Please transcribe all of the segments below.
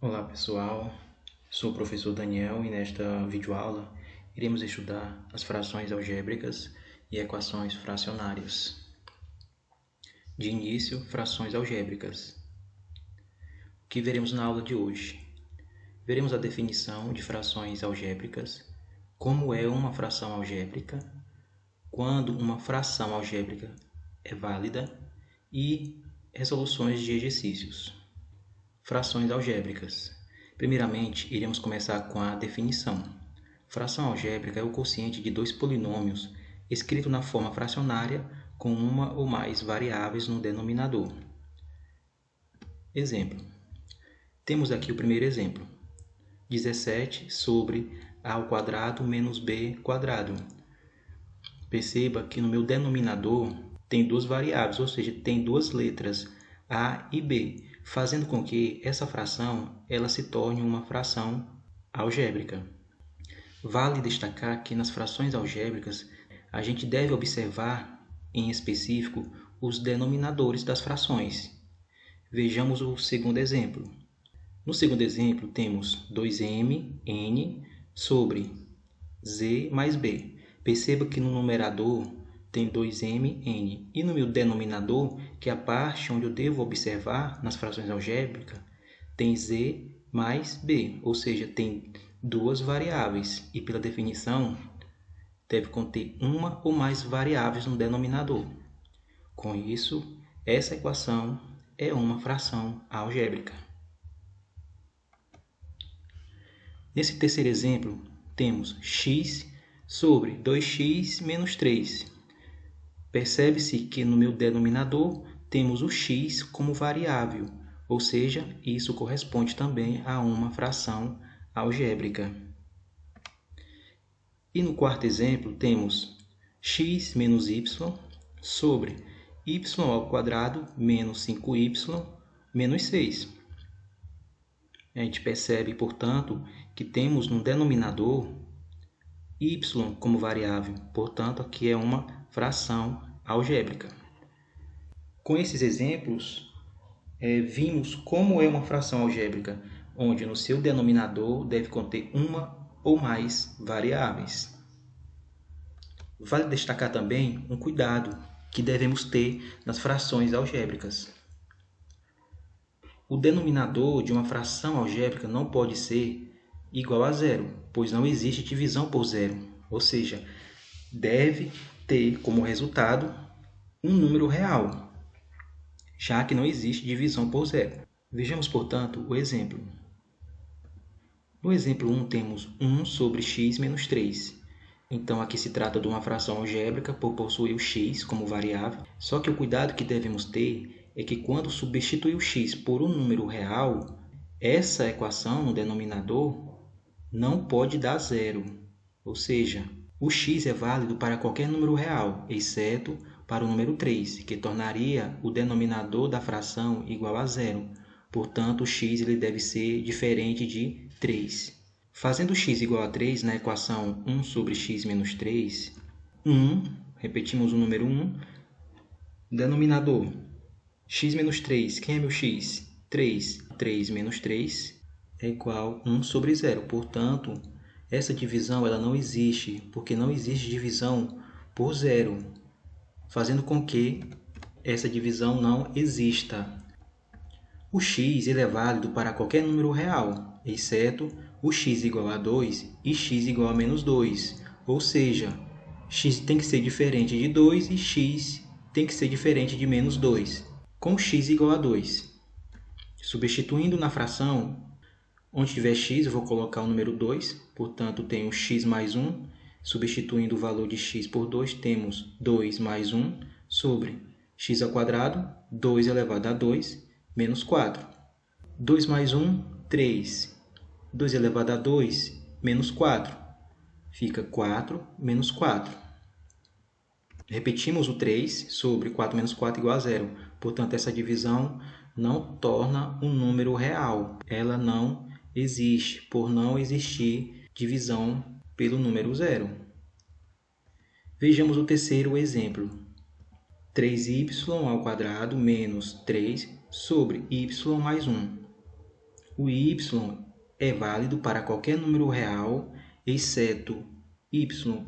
Olá pessoal, sou o professor Daniel e nesta videoaula iremos estudar as frações algébricas e equações fracionárias. De início, frações algébricas. O que veremos na aula de hoje? Veremos a definição de frações algébricas, como é uma fração algébrica, quando uma fração algébrica é válida e resoluções de exercícios. Frações algébricas. Primeiramente, iremos começar com a definição. Fração algébrica é o quociente de dois polinômios escrito na forma fracionária com uma ou mais variáveis no denominador. Exemplo. Temos aqui o primeiro exemplo. 17 sobre a ao quadrado menos b quadrado. Perceba que no meu denominador tem duas variáveis, ou seja, tem duas letras, a e b, fazendo com que essa fração ela se torne uma fração algébrica. Vale destacar que nas frações algébricas a gente deve observar, em específico, os denominadores das frações. Vejamos o segundo exemplo. No segundo exemplo, temos 2m(n) sobre z mais b. Perceba que no numerador tem 2m(n) e no meu denominador, que é a parte onde eu devo observar nas frações algébricas, tem z mais b, ou seja, tem duas variáveis e, pela definição, deve conter uma ou mais variáveis no denominador. Com isso, essa equação é uma fração algébrica. Nesse terceiro exemplo, temos x sobre 2x menos 3. Percebe-se que no meu denominador temos o x como variável, ou seja, isso corresponde também a uma fração algébrica. E no quarto exemplo temos x menos y sobre y ao quadrado menos 5y menos 6. A gente percebe, portanto, que temos no denominador y como variável, portanto, aqui é uma fração algébrica. Com esses exemplos, vimos como é uma fração algébrica, onde no seu denominador deve conter uma ou mais variáveis. Vale destacar também um cuidado que devemos ter nas frações algébricas. O denominador de uma fração algébrica não pode ser igual a zero, pois não existe divisão por zero, ou seja, deve ter como resultado um número real, já que não existe divisão por zero. Vejamos, portanto, o exemplo. No exemplo 1 temos 1 sobre x menos 3. Então, aqui se trata de uma fração algébrica por possuir o x como variável. Só que o cuidado que devemos ter é que quando substituir o x por um número real, essa equação no denominador não pode dar zero. Ou seja, o x é válido para qualquer número real, exceto para o número 3, que tornaria o denominador da fração igual a zero. Portanto, o x ele deve ser diferente de 3. Fazendo x igual a 3 na equação 1 sobre x menos 3, 1, repetimos o número 1, denominador, x menos 3, quem é meu x? 3. 3 menos 3 é igual a 1 sobre 0. Portanto, essa divisão ela não existe, porque não existe divisão por zero, fazendo com que essa divisão não exista. O x ele é válido para qualquer número real, exceto o x igual a 2 e x igual a menos 2. Ou seja, x tem que ser diferente de 2 e x tem que ser diferente de menos 2. Com x igual a 2, substituindo na fração, onde tiver x, eu vou colocar o número 2. Portanto, tenho x mais 1. Substituindo o valor de x por 2, temos 2 mais 1 sobre x ao quadrado, 2 elevado a 2, menos 4. 2 mais 1, 3. 2 elevado a 2, menos 4. Fica 4 menos 4. Repetimos o 3 sobre 4 menos 4 igual a 0. Portanto, essa divisão não torna um número real. Ela não existe, por não existir divisão pelo número 0. Vejamos o terceiro exemplo. 3y ao quadrado menos 3 sobre y mais 1. O y é válido para qualquer número real, exceto y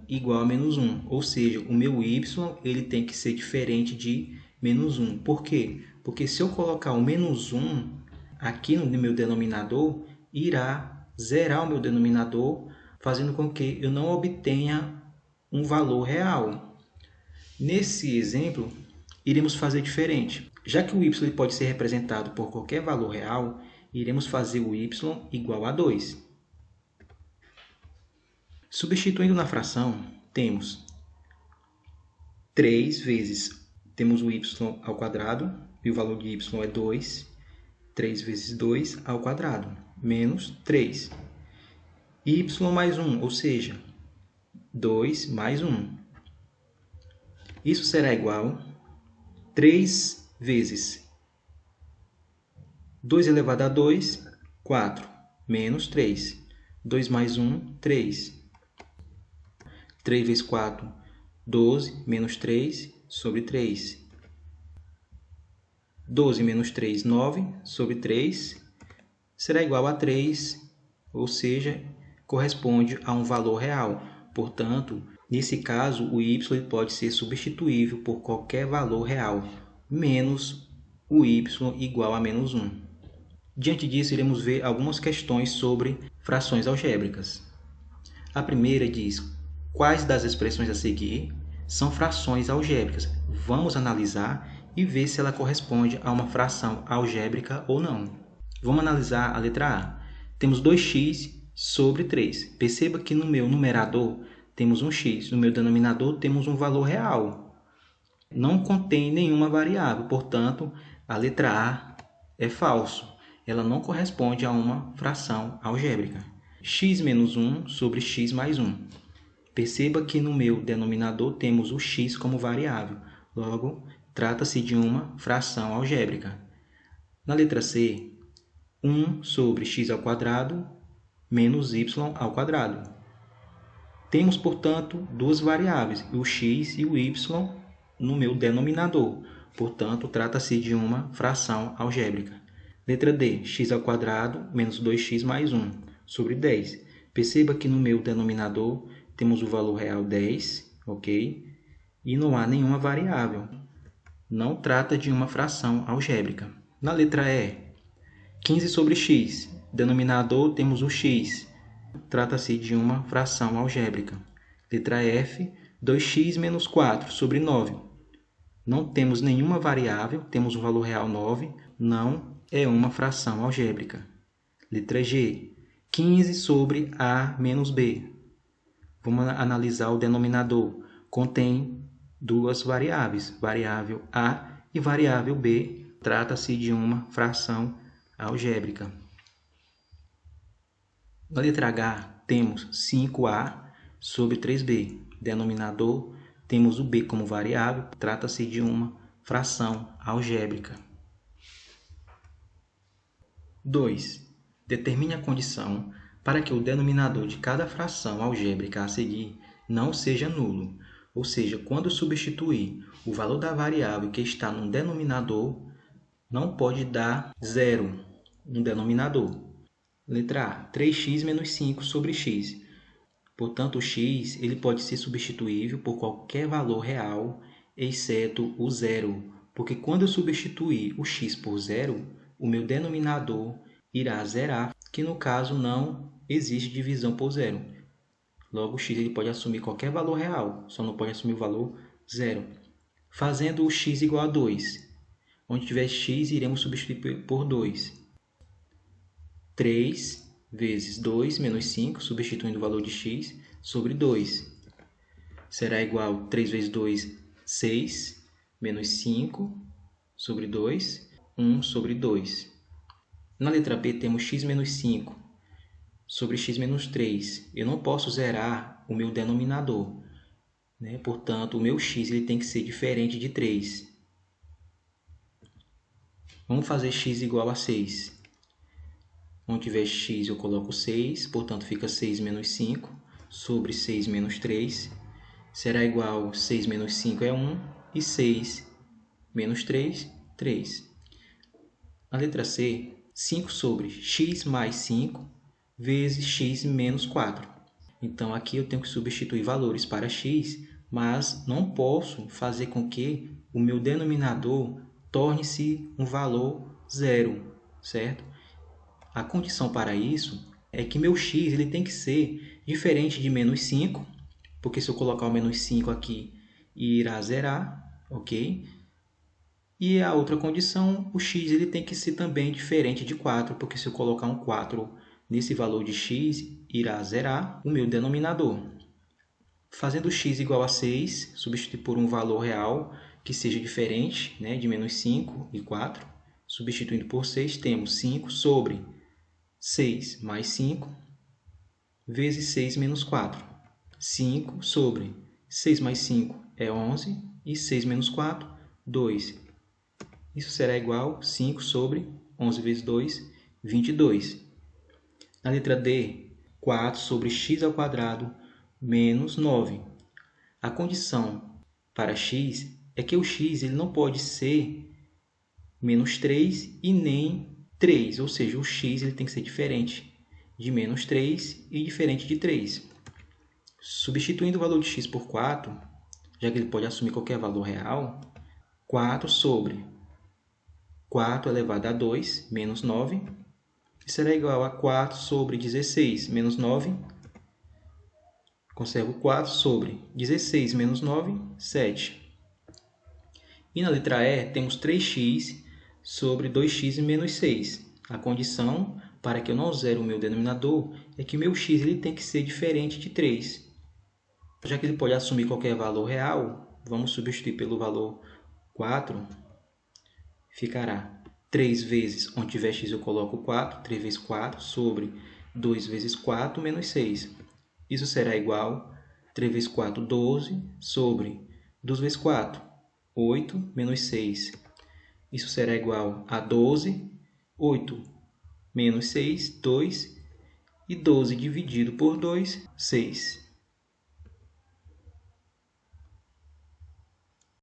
igual a menos 1. Ou seja, o meu y ele tem que ser diferente de menos 1. Por quê? Porque se eu colocar o menos 1 aqui no meu denominador, irá zerar o meu denominador, fazendo com que eu não obtenha um valor real. Nesse exemplo, iremos fazer diferente. Já que o y pode ser representado por qualquer valor real, iremos fazer o y igual a 2. Substituindo na fração, temos 3 vezes, temos o y ao quadrado, e o valor de y é 2, 3 vezes 2 ao quadrado, menos 3. Y mais 1, ou seja, 2 mais 1. Isso será igual a 3 vezes 2 elevado a 2, 4, menos 3. 2 mais 1, 3. 3 vezes 4, 12, menos 3, sobre 3. 12 menos 3, 9, sobre 3, será igual a 3, ou seja, corresponde a um valor real. Portanto, nesse caso, o y pode ser substituível por qualquer valor real, menos o y igual a menos 1. Diante disso, iremos ver algumas questões sobre frações algébricas. A primeira diz: quais das expressões a seguir são frações algébricas? Vamos analisar e ver se ela corresponde a uma fração algébrica ou não. Vamos analisar a letra A. Temos 2x sobre 3. Perceba que no meu numerador temos um x, no meu denominador temos um valor real. Não contém nenhuma variável, portanto, a letra A é falso. Ela não corresponde a uma fração algébrica. X menos 1 sobre x mais 1. Perceba que no meu denominador temos o x como variável. Logo, trata-se de uma fração algébrica. Na letra C, 1 sobre x ao quadrado menos y ao quadrado. Temos, portanto, duas variáveis, o x e o y, no meu denominador. Portanto, trata-se de uma fração algébrica. Letra D, x ao quadrado menos 2x mais 1 sobre 10. Perceba que no meu denominador temos o valor real 10, ok? E não há nenhuma variável. Não trata de uma fração algébrica. Na letra E, 15 sobre x. Denominador temos o x. Trata-se de uma fração algébrica. Letra F, 2x menos 4 sobre 9. Não temos nenhuma variável, temos um valor real 9, não é uma fração algébrica. Letra G, 15 sobre A menos B. Vamos analisar o denominador. Contém duas variáveis, variável A e variável B. Trata-se de uma fração algébrica. Na letra H, temos 5A sobre 3B. Denominador, temos o B como variável. Trata-se de uma fração algébrica. 2. Determine a condição para que o denominador de cada fração algébrica a seguir não seja nulo. Ou seja, quando substituir o valor da variável que está no denominador, não pode dar zero no denominador. Letra A, 3x menos 5 sobre x. Portanto, o x ele pode ser substituível por qualquer valor real, exceto o zero. Porque quando eu substituir o x por zero, o meu denominador irá zerar, que no caso não existe divisão por zero. Logo, o x ele pode assumir qualquer valor real, só não pode assumir o valor zero. Fazendo o x igual a 2. Onde tiver x, iremos substituir por 2. 3 vezes 2 menos 5, substituindo o valor de x, sobre 2. Será igual a 3 vezes 2, 6, menos 5, sobre 2, 1 sobre 2. Na letra B temos x menos 5 sobre x menos 3. Eu não posso zerar o meu denominador, né? Portanto, o meu x ele tem que ser diferente de 3. Vamos fazer x igual a 6. Onde tiver x eu coloco 6, portanto fica 6 menos 5 sobre 6 menos 3. Será igual a 6 menos 5 é 1 e 6 menos 3, 3. Na letra C, 5 sobre x mais 5 vezes x menos 4. Então, aqui eu tenho que substituir valores para x, mas não posso fazer com que o meu denominador torne-se um valor zero, certo? A condição para isso é que meu x ele tem que ser diferente de menos 5, porque se eu colocar o menos 5 aqui, irá zerar, ok? E a outra condição, o x ele tem que ser também diferente de 4, porque se eu colocar um 4 nesse valor de x, irá zerar o meu denominador. Fazendo x igual a 6, substituir por um valor real que seja diferente, né, de menos 5 e 4. Substituindo por 6, temos 5 sobre 6 mais 5 vezes 6 menos 4. 5 sobre 6 mais 5 é 11 e 6 menos 4, 2. Isso será igual a 5 sobre 11 vezes 2, 22. Na letra D, 4 sobre x ao quadrado menos 9. A condição para x é que o x ele não pode ser menos 3 e nem 3, ou seja, o x ele tem que ser diferente de menos 3 e diferente de 3. Substituindo o valor de x por 4, já que ele pode assumir qualquer valor real, 4 sobre 4 elevado a 2 menos 9, será igual a 4 sobre 16 menos 9. Conservo 4 sobre 16 menos 9, 7. E na letra E, temos 3x sobre 2x menos 6. A condição para que eu não zere o meu denominador é que o meu x ele tem que ser diferente de 3. Já que ele pode assumir qualquer valor real, vamos substituir pelo valor 4. Ficará 3 vezes, onde tiver x eu coloco 4, 3 vezes 4 sobre 2 vezes 4 menos 6. Isso será igual a 3 vezes 4, 12, sobre 2 vezes 4, 8, menos 6. Isso será igual a 12, 8 menos 6, 2, e 12 dividido por 2, 6.